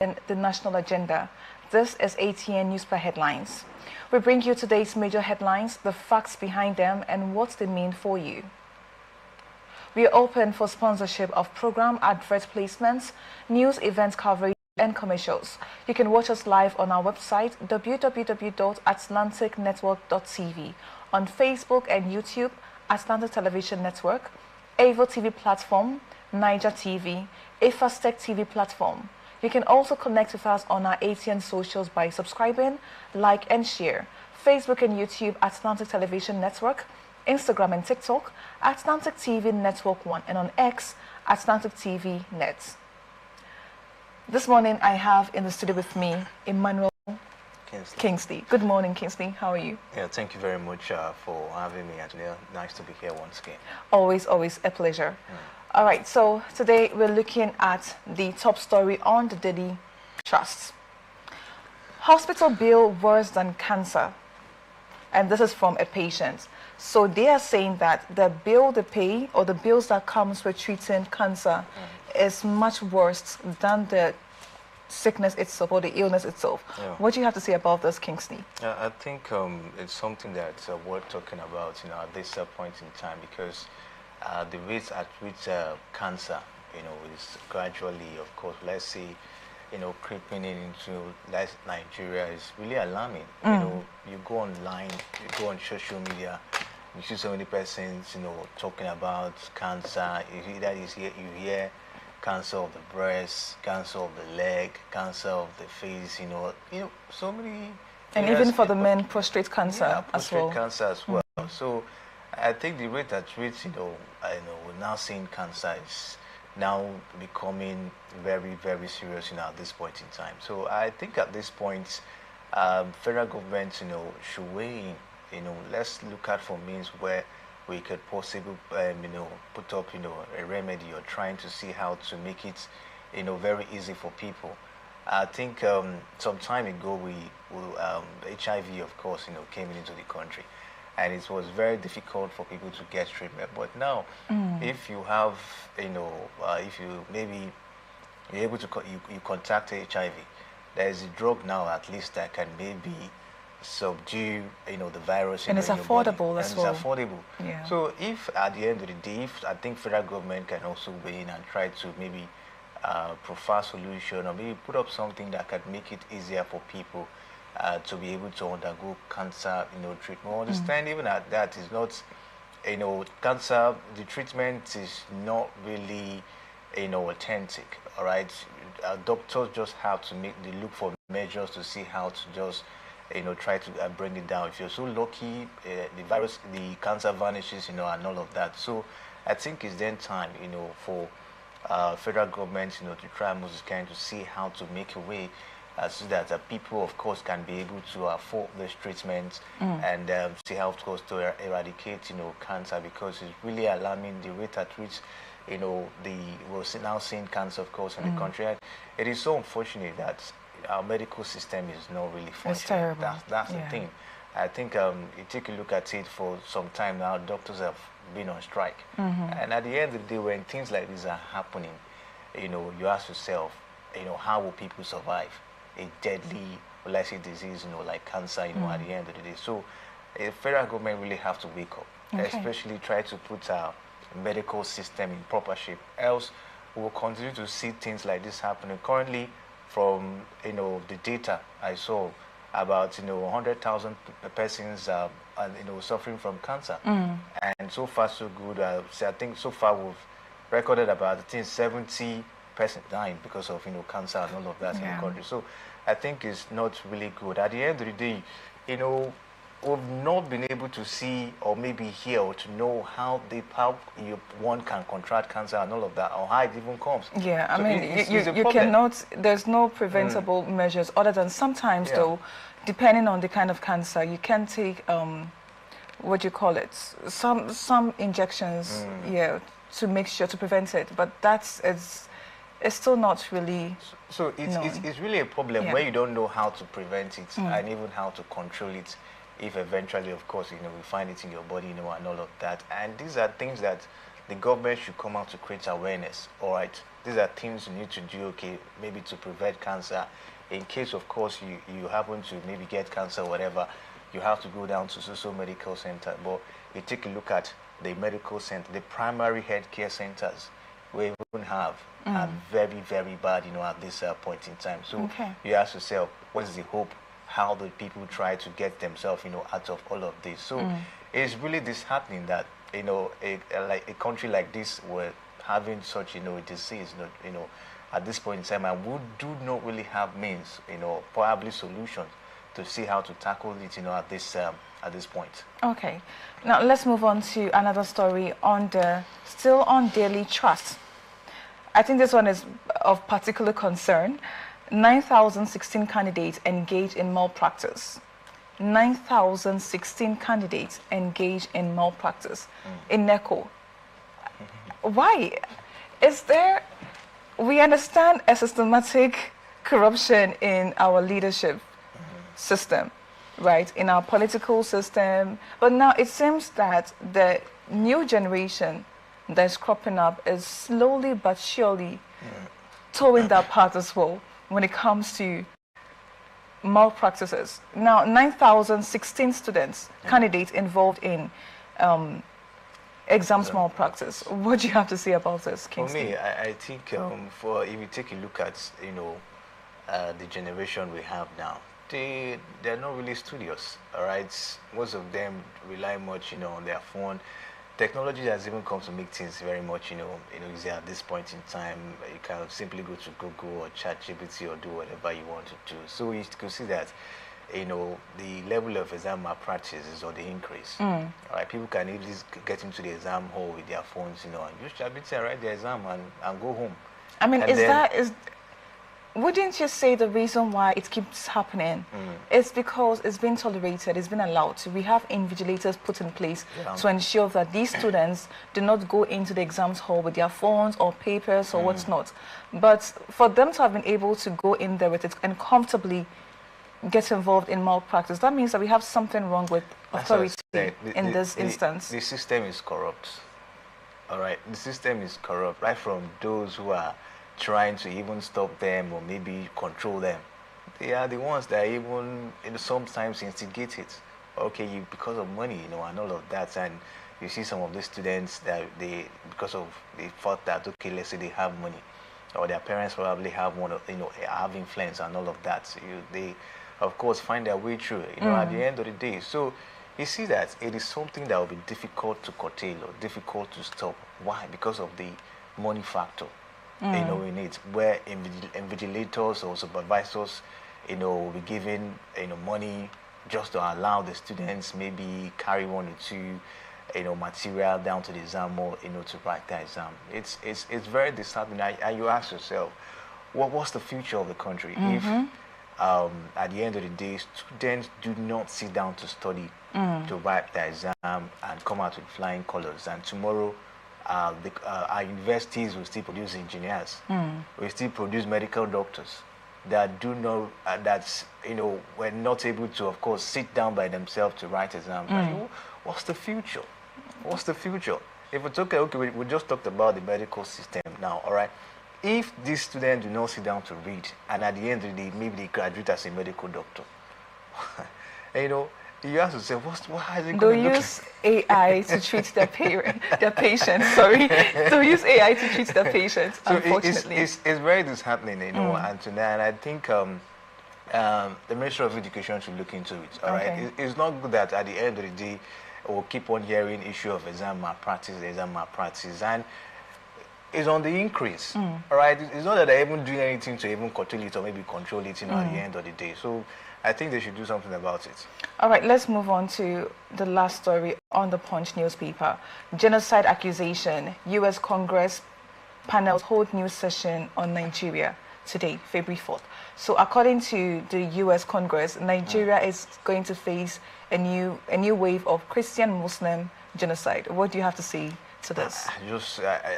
in the national agenda. This is ATN Newspaper Headlines. We bring you today's major headlines, the facts behind them, and what they mean for you. We are open for sponsorship of program advert placements, news event coverage, and commercials. You can watch us live on our website, www.atlanticnetwork.tv, on Facebook and YouTube, Atlantic Television Network, Avo TV platform, Niger TV, Afastech TV platform. You can also connect with us on our ATN socials by subscribing, like, and share. Facebook and YouTube, Atlantic Television Network, Instagram and TikTok, Atlantic TV Network 1, and on X, Atlantic TV Net. This morning, I have in the studio with me, Emmanuel Kingsley. Good morning, Kingsley. How are you? Yeah, thank you very much for having me, Antonia. Nice to be here once again. Always a pleasure. All right, so today we're looking at the top story on the Daily Trust. Hospital bill worse than cancer. And this is from a patient. So they are saying that the bill they pay, or the bills that comes with treating cancer, is much worse than the sickness itself or the illness itself. Yeah. What do you have to say about this, Kingsley? I think it's something that's worth talking about, at this point in time, because the rates at which cancer, is gradually, of course, let's say, creeping into Nigeria is really alarming. You go online, you go on social media, you see so many persons, talking about cancer. You hear cancer of the breast, cancer of the leg, cancer of the face, so many. And even for the men, prostate cancer as well. Prostate cancer as well. So I think the rate at which, we're now seeing cancer is now becoming very, very serious, at this point in time. So I think at this point, federal government, should weigh in, let's look at for means where we could possibly, put up, a remedy, or trying to see how to make it, very easy for people. I think some time ago, HIV, of course, came into the country, and it was very difficult for people to get treatment. But now, if you have, if you maybe you're able to you contact HIV, there is a drug now at least that can maybe subdue, the virus. And it's affordable as well. It's affordable. Yeah. So if at the end of the day, I think federal government can also weigh in and try to maybe provide solution, or maybe put up something that can make it easier for people to be able to undergo cancer, treatment. Understand even that is not, cancer, the treatment is not really, authentic. All right, doctors just have to look for measures to see how to just, try to bring it down. If you're so lucky, the cancer vanishes, and all of that. So I think it's then time, for federal government, to try and to see how to make a way so that people, of course, can be able to afford this treatment and see how, of course, to eradicate, cancer, because it's really alarming the rate at which, we're now seeing cancer, of course, in the country. And it is so unfortunate that our medical system is not really functioning. It's terrible. That's the thing. I think you take a look at it for some time now, doctors have been on strike. And at the end of the day, when things like this are happening, you ask yourself, how will people survive a deadly, let's say, disease, like cancer, at the end of the day? So the federal government really have to wake up, especially try to put our medical system in proper shape. Else, we will continue to see things like this happening. Currently, from the data I saw, about 100,000 persons suffering from cancer, and so far so good. So I think so far we've recorded about 70% dying because of cancer and all of that in the country. So I think it's not really good. At the end of the day, we've not been able to see or maybe hear or to know how one can contract cancer and all of that, or how it even comes. Yeah, I mean, you cannot, there's no preventable measures other than sometimes, though, depending on the kind of cancer, you can take, what do you call it, some injections, to make sure to prevent it, but it's still not really. So it's really a problem where you don't know how to prevent it and even how to control it. If eventually, of course, we find it in your body, and all of that. And these are things that the government should come out to create awareness. All right, these are things you need to do, okay, maybe to prevent cancer. In case, of course, you happen to maybe get cancer or whatever, you have to go down to social medical center. But you take a look at the medical center, the primary healthcare centers we even have are very, very bad, at this point in time. So you ask yourself, what is the hope? How do people try to get themselves, out of all of this? So it's really disheartening that, like a country like this were having such, a disease, at this point in time, and we do not really have means, probably solutions to see how to tackle it, at this point. Okay, now let's move on to another story still on daily trust. I think this one is of particular concern. 9,016 candidates engaged in malpractice. 9,016 candidates engaged in malpractice in NECO. Why? We understand a systematic corruption in our leadership system, right? In our political system. But now it seems that the new generation that's cropping up is slowly but surely towing that path as well when it comes to malpractices. Now, 9,016 students, candidates involved in exams malpractice. What do you have to say about this, Kingsley? For me, I think if you take a look at, the generation we have now, they're not really studious, all right? Most of them rely much, on their phone. Technology has even come to make things very much, easier at this point in time. You can simply go to Google or ChatGPT or do whatever you want to do. So you can see that, the level of exam malpractice is on the increase. All right, people can easily get into the exam hall with their phones, and use ChatGPT and write the exam and go home. I mean, wouldn't you say the reason why it keeps happening is because it's been tolerated, it's been allowed to? We have invigilators put in place to ensure that these students do not go into the exams hall with their phones or papers or what's not. But for them to have been able to go in there with it and comfortably get involved in malpractice, that means that we have something wrong with authority in this instance. The system is corrupt. All right, the system is corrupt, right from those who are trying to even stop them or maybe control them. They are the ones that even sometimes instigate it. Okay, because of money, and all of that, and you see some of the students that because of the thought that, okay, let's say they have money, or their parents probably have have influence and all of that. They, of course, find their way through. At the end of the day, so you see that it is something that will be difficult to curtail or difficult to stop. Why? Because of the money factor. In it, where invigilators or supervisors, will be given, money just to allow the students maybe carry 1 or 2, material down to the exam or, to write the exam. It's very disheartening. And you ask yourself, what's the future of the country if, at the end of the day, students do not sit down to study, to write the exam and come out with flying colors, and tomorrow our universities will still produce engineers, will still produce medical doctors that do know were not able to, of course, sit down by themselves to write exams. What's the future? What's the future? If we talk, okay, we just talked about the medical system now, all right? If these students do not sit down to read, and at the end of the day, maybe they graduate as a medical doctor, you ask yourself, how is it going to use AI to treat their patients. Sorry, to use AI to treat their patients. So unfortunately, it's very disheartening, and I think the Ministry of Education should look into it. All right, it's not good that at the end of the day we'll keep on hearing issue of exam malpractice, and it's on the increase. All right, it's not that they're even doing anything to even curtail it or maybe control it. At the end of the day, so I think they should do something about it. All right, let's move on to the last story on the Punch newspaper. Genocide accusation. U.S. Congress panels hold new session on Nigeria today, February 4th. So according to the U.S. Congress, Nigeria is going to face a new wave of Christian-Muslim genocide. What do you have to say to this?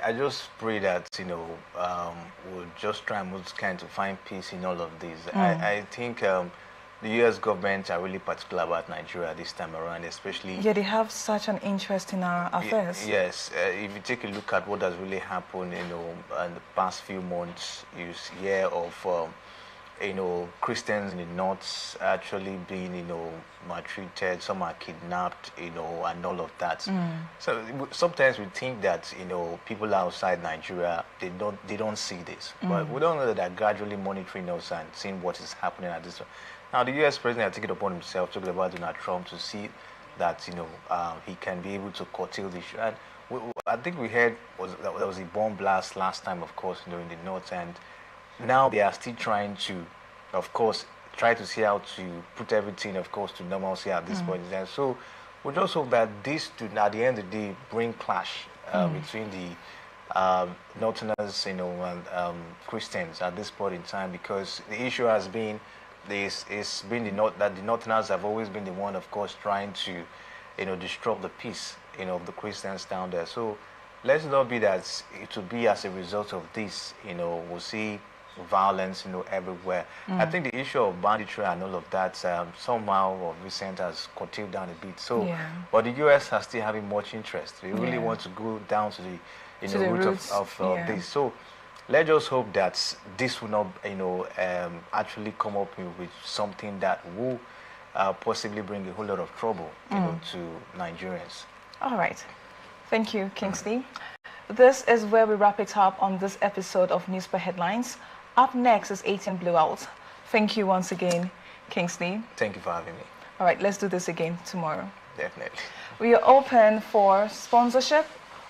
I just pray that we'll just try and find peace in all of this. I think the U.S. government are really particular about Nigeria this time around, especially. Yeah, they have such an interest in our affairs. Yes, if you take a look at what has really happened, in the past few months, you hear of, Christians in the north actually being, maltreated. Some are kidnapped, and all of that. So sometimes we think that, people outside Nigeria, they don't see this, but we don't know that they're gradually monitoring us and seeing what is happening at this. Now, the U.S. president has taken it upon himself, talking about Donald Trump, to see that he can be able to curtail the issue. And I think we heard that there was a bomb blast last time, of course, in the north, and now they are still trying to, of course, try to see how to put everything, of course, to normalcy at this point. And so we just hope that this, at the end of the day, bring clash between the Northerners, and Christians at this point in time, because the issue has been that the Northerners have always been the one, of course, trying to, disrupt the peace, of the Christians down there. So let's not be that it will be as a result of this, we'll see violence, everywhere. I think the issue of banditry and all of that somehow of recent has curtailed down a bit. So, but the U.S. are still having much interest. They really want to go down to the root of this. So let's just hope that this will not, actually come up with something that will possibly bring a whole lot of trouble, to Nigerians. All right. Thank you, Kingsley. This is where we wrap it up on this episode of Newspaper Headlines. Up next is ATM Blowout. Thank you once again, Kingsley. Thank you for having me. All right, let's do this again tomorrow. Definitely. We are open for sponsorship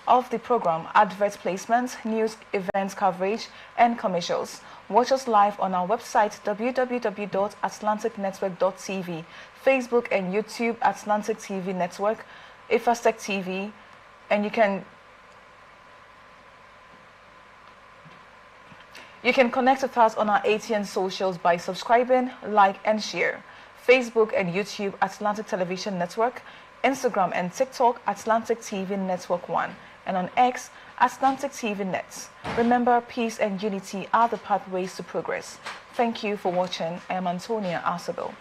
of the program, advert placement, news, events coverage, and commercials. Watch us live on our website, www.atlanticnetwork.tv, Facebook and YouTube, Atlantic TV Network, Ifastech TV, and you can connect with us on our ATN socials by subscribing, like, and share. Facebook and YouTube, Atlantic Television Network, Instagram and TikTok, Atlantic TV Network 1, and on X, Atlantic TV Nets. Remember, peace and unity are the pathways to progress. Thank you for watching. I am Antonia Arcebo.